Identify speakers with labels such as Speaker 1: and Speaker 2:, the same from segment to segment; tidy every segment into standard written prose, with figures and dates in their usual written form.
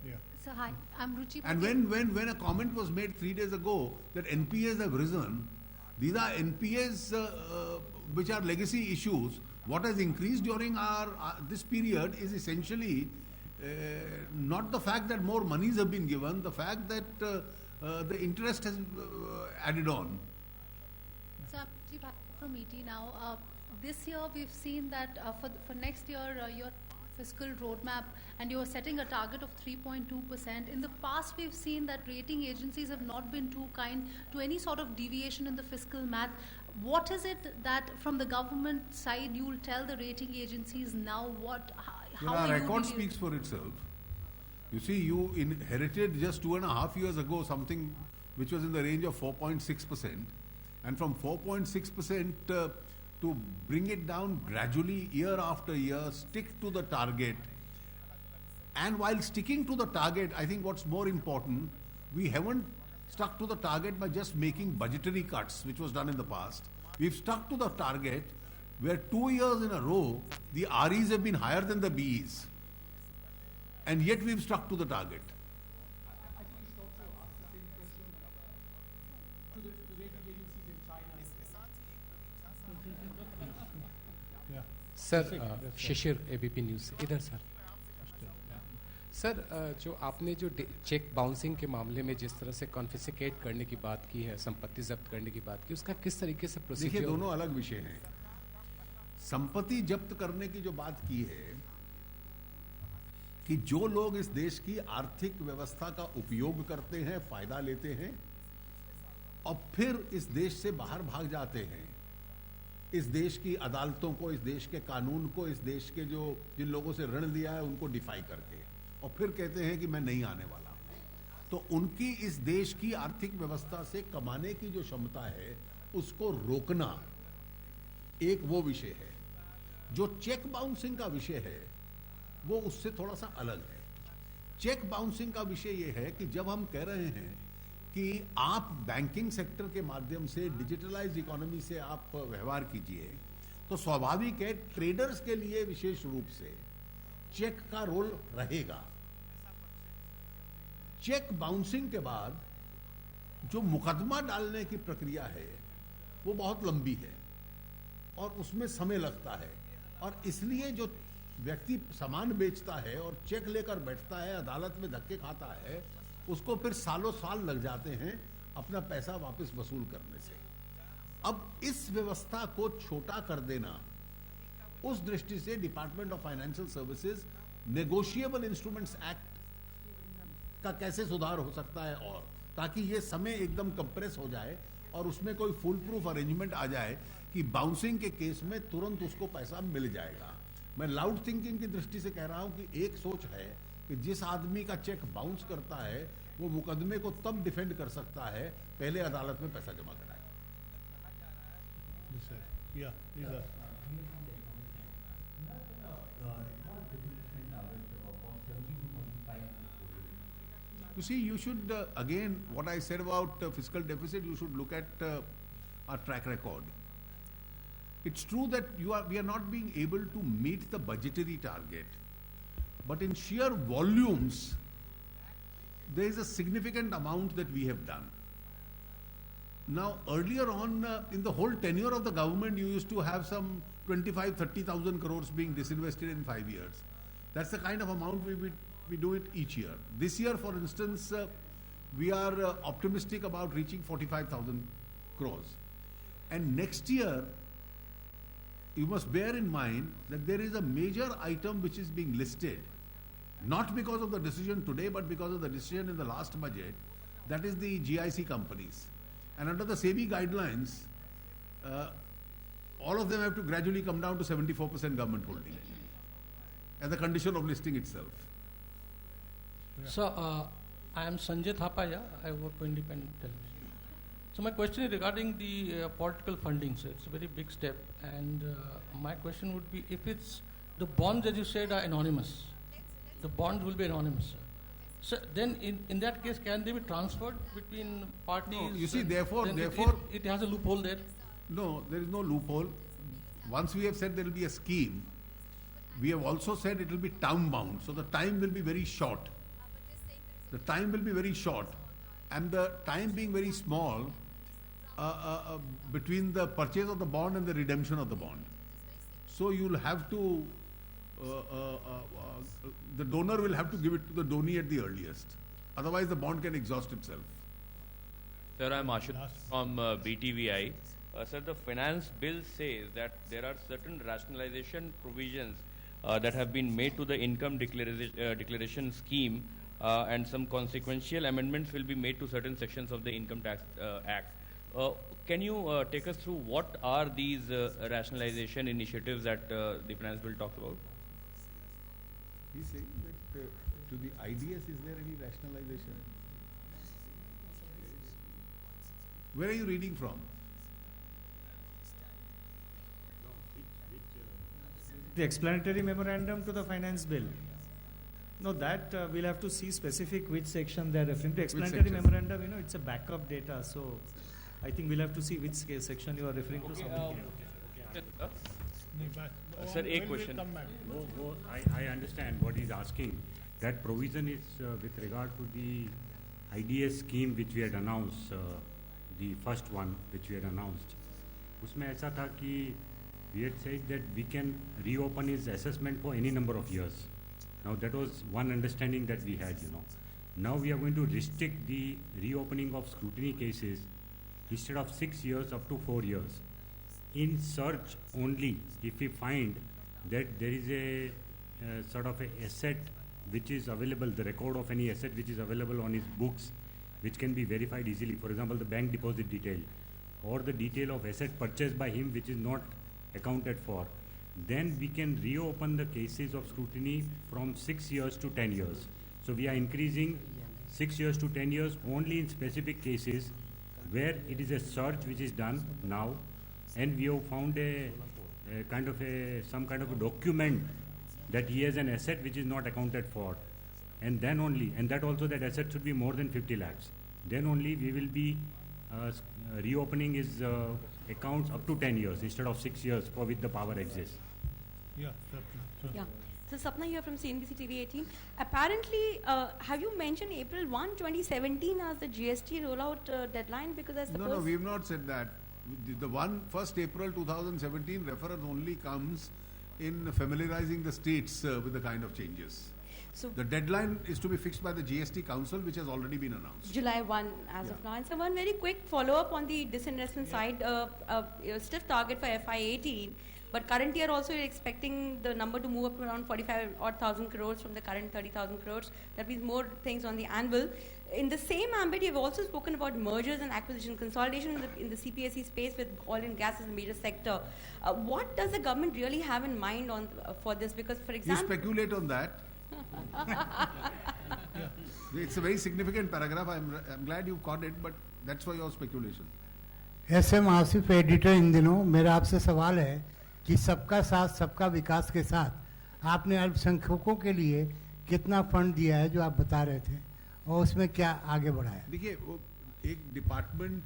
Speaker 1: Yeah.
Speaker 2: So hi, I'm Ruchi.
Speaker 3: And when a comment was made 3 days ago that NPAs have risen, these are NPAs which are legacy issues. What has increased during this period is essentially not the fact that more monies have been given, the fact that the interest has added on.
Speaker 2: So from ET now, this year we've seen that for next year your fiscal roadmap, and you are setting a target of 3.2%. In the past, we've seen that rating agencies have not been too kind to any sort of deviation in the fiscal math. What is it that from the government side you will tell the rating agencies now? How
Speaker 3: Our
Speaker 2: are you
Speaker 3: record speaks for itself. You see, you inherited just 2.5 years ago something which was in the range of 4.6%, and from 4.6% to bring it down gradually year after year, stick to the target. And while sticking to the target, I think what's more important, we haven't stuck to the target by just making budgetary cuts, which was done in the past. We've stuck to the target where 2 years in a row, the REs have been higher than the BEs. And yet we've stuck to the target.
Speaker 1: I think you should also ask the same question to the rating agencies in China. Yeah.
Speaker 4: Sir Shishir ABP news से इधर sir जो आपने जो cheque bouncing के मामले में जिस तरह से कॉन्फिस्केट करने की बात की है, संपत्ति जब्त करने की बात की, उसका किस तरीके से प्रोसीजर?
Speaker 3: देखिए, दोनों अलग विषय हैं। संपत्ति जब्त करने की जो बात की है कि जो लोग इस देश की आर्थिक व्यवस्था का उपयोग करते हैं, फायदा लेते हैं और फिर इस देश से बाहर भाग जाते हैं, इस देश की अदालतों को, इस देश के कानून को, इस देश के जिन लोगों से ऋण लिया है उनको डिफाई करके, और फिर कहते हैं कि मैं नहीं आने वाला, तो उनकी इस देश की आर्थिक व्यवस्था से कमाने की जो क्षमता है उसको रोकना एक वो विषय है। जो चेक बाउंसिंग का विषय है वो उससे थोड़ा सा अलग है। चेक बाउंसिंग का विषय ये है कि जब हम कह रहे हैं कि आप बैंकिंग सेक्टर के माध्यम से, डिजिटलाइज इकोनॉमी से आप व्यवहार कीजिए, तो स्वाभाविक है ट्रेडर्स के लिए विशेष रूप से चेक का रोल रहेगा। चेक बाउंसिंग के बाद जो मुकदमा डालने की प्रक्रिया है वो बहुत लंबी है और उसमें समय लगता है, और इसलिए जो व्यक्ति सामान बेचता है और चेक लेकर बैठता है, अदालत में धक्के खाता है, उसको फिर सालों साल लग जाते हैं अपना पैसा वापस वसूल करने से। अब इस व्यवस्था को छोटा कर देना, उस दृष्टि से department of financial services negotiable instruments act का कैसे सुधार हो सकता है, और ताकि ये समय एकदम कंप्रेस हो जाए और उसमें कोई फुल प्रूफ अरेंजमेंट आ जाए कि बाउंसिंग के केस में तुरंत उसको पैसा मिल जाएगा। मैं लाउड थिंकिंग की दृष्टि से कह रहा हूं कि एक सोच है कि जिस आदमी का चेक बाउंस करता है वो मुकदमे को तब डिफेंड कर सकता है पहले अदालत में पैसा जमा कराए। You see, you should again, what I said about fiscal deficit, you should look at our track record. It's true that we are not being able to meet the budgetary target, but in sheer volumes, there is a significant amount that we have done. Now, earlier on, in the whole tenure of the government, you used to have some 25-30,000 crores being disinvested in 5 years. That's the kind of amount we do it each year. This year, for instance, we are optimistic about reaching 45,000 crores. And next year, you must bear in mind that there is a major item which is being listed, not because of the decision today, but because of the decision in the last budget, that is the GIC companies. And under the SEBI guidelines, all of them have to gradually come down to 74% government holding as a condition of listing itself.
Speaker 1: Yeah. So, I am Sanjay Thapaya. I work for Independent Television. So my question is regarding the political funding. So it's a very big step, and my question would be, if it's the bonds, as you said, are anonymous, the bonds will be anonymous. So then, in that case, can they be transferred between parties?
Speaker 3: No, you see, therefore,
Speaker 1: it has a loophole there.
Speaker 3: No, there is no loophole. Once we have said there will be a scheme, we have also said it will be time bound, so the time will be very short. the time will be very short, and the time being very small between the purchase of the bond and the redemption of the bond. So you'll have to, the donor will have to give it to the donee at the earliest. Otherwise the bond can exhaust itself.
Speaker 5: Sir, I'm Ashut from BTVI. Sir, the finance bill says that there are certain rationalization provisions that have been made to the income declaration scheme, and some consequential amendments will be made to certain sections of the Income Tax Act. Can you take us through what are these rationalization initiatives that the finance bill talks about?
Speaker 3: He's saying that to the IDS, is there any rationalization? Where are you reading from?
Speaker 6: The explanatory memorandum to the finance bill. No, that we'll have to see specific which section they're referring to. Explanatory memorandum, it's a backup data, so I think we'll have to see which section you are referring to.
Speaker 5: Sir, a question.
Speaker 7: No, I understand what he's asking. That provision is with regard to the IDS scheme which we had announced, the first one which we had announced. उसमें ऐसा था कि we had said that we can reopen his assessment for any number of years. Now that was one understanding that we had, Now we are going to restrict the reopening of scrutiny cases instead of 6 years up to 4 years. In search only, if we find that there is a sort of a asset which is available, the record of any asset which is available on his books, which can be verified easily, for example, the bank deposit detail, or the detail of asset purchased by him which is not accounted for, then we can reopen the cases of scrutiny from 6 years to 10 years. So we are increasing 6 years to 10 years only in specific cases where it is a search which is done now, and we have found some kind of a document that he has an asset which is not accounted for, and then only, and that also that asset should be more than 50 lakhs. Then only we will be reopening his accounts up to 10 years instead of 6 years for which the power exists.
Speaker 8: Yeah.
Speaker 9: So Sapna here from CNBC TV 18. Apparently, have you mentioned April 1, 2017 as the GST rollout deadline? Because I suppose...
Speaker 3: No, we have not said that. The 1st April 2017 reference only comes in familiarizing the states with the kind of changes.
Speaker 9: So
Speaker 3: the deadline is to be fixed by the GST Council, which has already been announced.
Speaker 9: July 1 as of now. And so one very quick follow-up on the disinvestment side, stiff target for FY18, but current year also you're expecting the number to move up to around 45,000 crores from the current 30,000 crores. That means more things on the anvil. In the same ambit, you've also spoken about mergers and acquisition, consolidation in the CPSE space with oil and gas as a major sector. What does the government really have in mind for this? Because, for example...
Speaker 3: You speculate on that. It's a very significant paragraph. I'm glad you caught it, but that's for your speculation.
Speaker 8: SM Asif editor in दिनों मेरा आपसे सवाल है कि सबका साथ सबका विकास के साथ आपने अल्पसंख्यकों के लिए कितना फंड दिया है जो आप बता रहे थे और उसमें क्या आगे बढ़ाया?
Speaker 3: देखिए, वो एक डिपार्टमेंट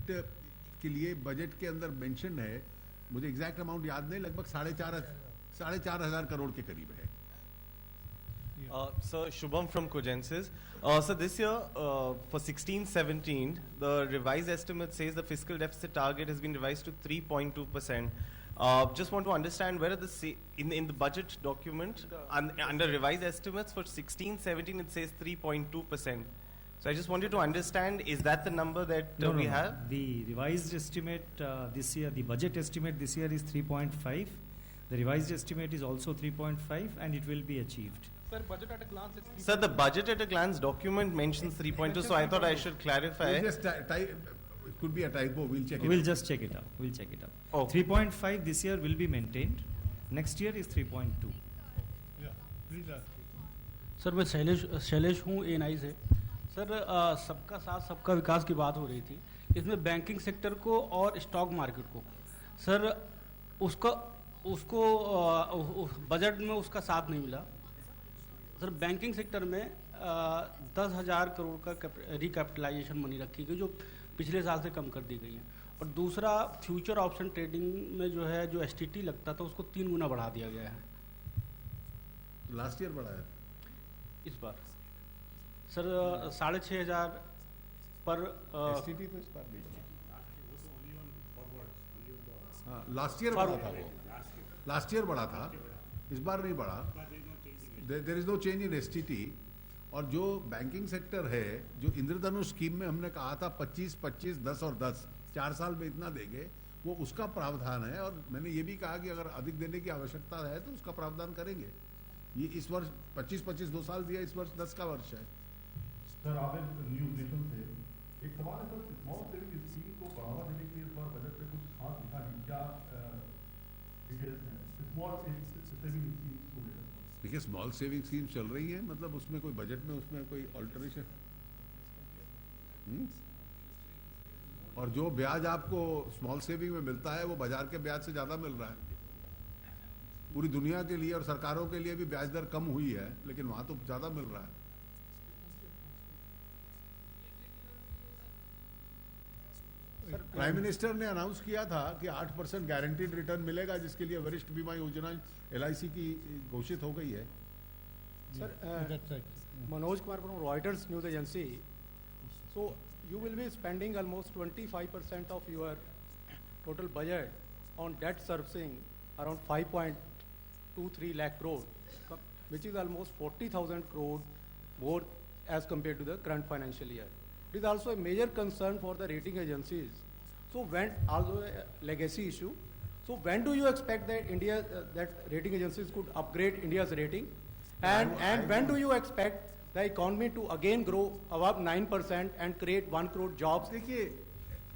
Speaker 3: के लिए बजट के अंदर मेंशन है, मुझे एग्जैक्ट अमाउंट याद नहीं, लगभग 4,500 करोड़ के करीब है.
Speaker 10: Sir, Shubham from Cogensis. So this year, for 16-17, the revised estimate says the fiscal deficit target has been revised to 3.2%. Just want to understand whether in the budget document, under revised estimates for 16-17, it says 3.2%. So I just wanted to understand, is that the number that we have?
Speaker 6: The revised estimate this year, the budget estimate this year is 3.5. The revised estimate is also 3.5, and it will be achieved.
Speaker 1: Sir, budget at a glance, it's
Speaker 10: Sir, the budget at a glance document mentions 3.2, so I thought I should clarify.
Speaker 3: It could be a typo. We'll check it.
Speaker 6: We'll just check it out.
Speaker 10: Oh.
Speaker 6: 3.5 this year will be maintained. Next year is 3.2.
Speaker 8: Yeah, please ask.
Speaker 1: Sir मैं शैलेश हूँ ANI से. Sir सबका साथ सबका विकास की बात हो रही थी. इसमें बैंकिंग सेक्टर को और स्टॉक मार्केट को सर उसको बजट में उसका साथ नहीं मिला. सर बैंकिंग सेक्टर में 10,000 करोड़ का रिकैपिटलाइजेशन मनी रखी गई जो पिछले साल से कम कर दी गई है. और दूसरा फ्यूचर ऑप्शन ट्रेडिंग में जो है जो STT लगता था उसको 3 गुना बढ़ा दिया गया है.
Speaker 3: लास्ट ईयर बढ़ाया
Speaker 1: इस बार
Speaker 11: सर 6,500 पर
Speaker 3: STT तो इस बार नहीं हाँ, लास्ट ईयर बढ़ा था वो, लास्ट ईयर बढ़ा था, इस बार नहीं बढ़ा. There is no change in STT. और जो बैंकिंग सेक्टर है, जो इंद्रधनुष स्कीम में हमने कहा था 25, 25, 10 और 10 4 साल में इतना देंगे, वो उसका प्रावधान है. और मैंने ये भी कहा कि अगर अधिक देने की आवश्यकता है तो उसका प्रावधान करेंगे. ये इस वर्ष 25 2 साल दिया, इस वर्ष 10 का वर्ष है.
Speaker 12: सर आप न्यूज नेशन से एक सवाल है सर, स्मॉल सेविंग स्कीम को बढ़ावा देने के लिए इस बार बजट में कुछ खास दिखा नहीं, क्या डिटेल्स हैं स्मॉल सेविंग स्कीम को लेकर?
Speaker 3: देखिए स्मॉल सेविंग स्कीम चल रही है, मतलब उसमें कोई बजट में उसमें कोई ऑल्टरेशन. और जो ब्याज आपको स्मॉल सेविंग में मिलता है वो बाजार के ब्याज से ज्यादा मिल रहा है. पूरी दुनिया के लिए और सरकारों के लिए भी ब्याज दर कम हुई है, लेकिन वहां तो ज्यादा मिल रहा है. प्राइम मिनिस्टर ने अनाउंस किया था कि 8% गारंटीड रिटर्न मिलेगा, जिसके लिए वरिष्ठ बीमा योजना LIC की घोषित हो गई है.
Speaker 13: Sir, Manoj Kumar from Reuters News Agency. So you will be spending almost 25% of your total budget on debt servicing, around 5.23 lakh crore, which is almost 40,000 crore more as compared to the current financial year. It is also a major concern for the rating agencies. So when, also a legacy issue. So when do you expect that that rating agencies could upgrade India's rating? And when do you expect the economy to again grow above 9% and create 1 crore jobs?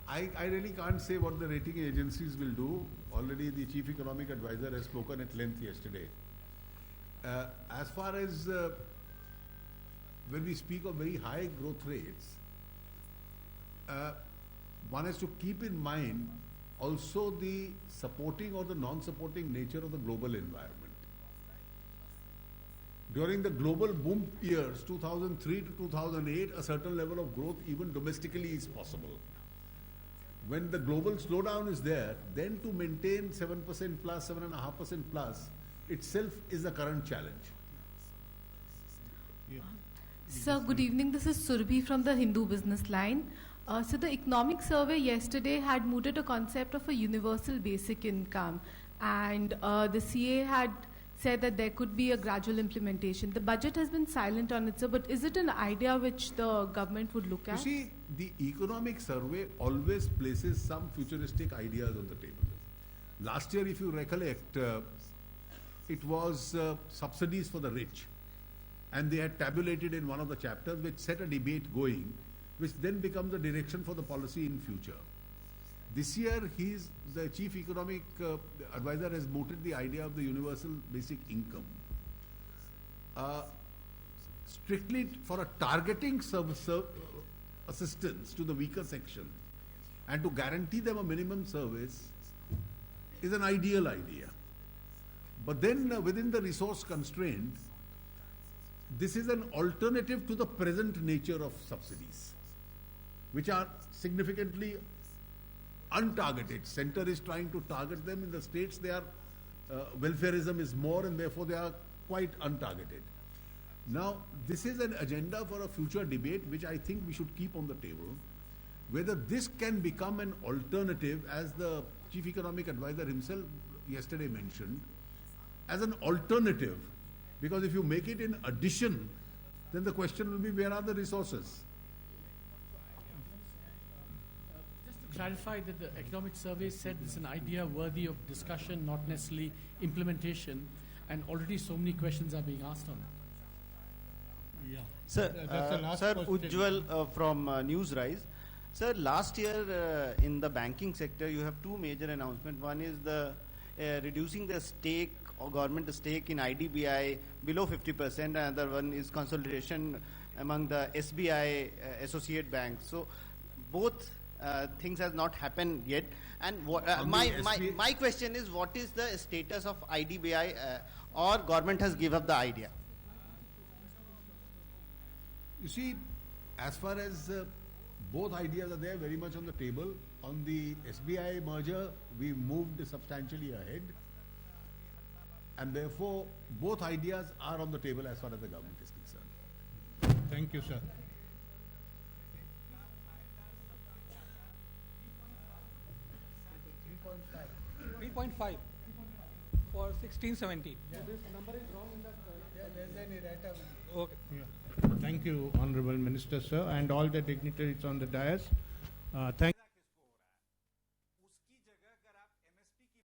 Speaker 3: I really can't say what the rating agencies will do. Already the chief economic advisor has spoken at length yesterday. As far as when we speak of very high growth rates, one has to keep in mind also the supporting or the non-supporting nature of the global environment. During the global boom years, 2003 to 2008, a certain level of growth even domestically is possible. When the global slowdown is there, then to maintain 7% plus, 7.5% plus itself is the current challenge.
Speaker 14: Sir, good evening. This is Surbhi from the Hindu Business Line. So the economic survey yesterday had mooted a concept of a universal basic income, and the CA had said that there could be a gradual implementation. The budget has been silent on it, sir, but is it an idea which the government would look at?
Speaker 3: You see, the economic survey always places some futuristic ideas on the table. Last year, if you recollect, it was subsidies for the rich, and they had tabulated in one of the chapters which set a debate going, which then becomes the direction for the policy in future. This year, the chief economic advisor has mooted the idea of the universal basic income. Strictly for a targeting assistance to the weaker section and to guarantee them a minimum service is an ideal idea. But then within the resource constraint, this is an alternative to the present nature of subsidies, which are significantly untargeted. Center is trying to target them. In the states, they are welfareism is more, and therefore they are quite untargeted. Now, this is an agenda for a future debate, which I think we should keep on the table. Whether this can become an alternative, as the chief economic advisor himself yesterday mentioned, as an alternative, because if you make it in addition, then the question will be, where are the resources?
Speaker 15: Clarify that the economic survey said it's an idea worthy of discussion, not necessarily implementation, and already so many questions are being asked on it.
Speaker 16: Yeah. Sir, Ujjwal from Newsrise. Sir, last year in the banking sector, you have two major announcements. One is the reducing the stake or government stake in IDBI below 50%, and another one is consolidation among the SBI associate banks. So both things has not happened yet, and my question is, what is the status of IDBI, or government has given up the idea?
Speaker 3: You see, as far as both ideas are there very much on the table. On the SBI merger, we moved substantially ahead, and therefore both ideas are on the table as far as the government is concerned.
Speaker 8: Thank you, sir.
Speaker 17: 3.5 for 16-17.
Speaker 13: So this number is wrong in the.
Speaker 8: There's any errata.
Speaker 17: Okay.
Speaker 8: Thank you, Honorable Minister, sir, and all the dignitaries on the dais. Thank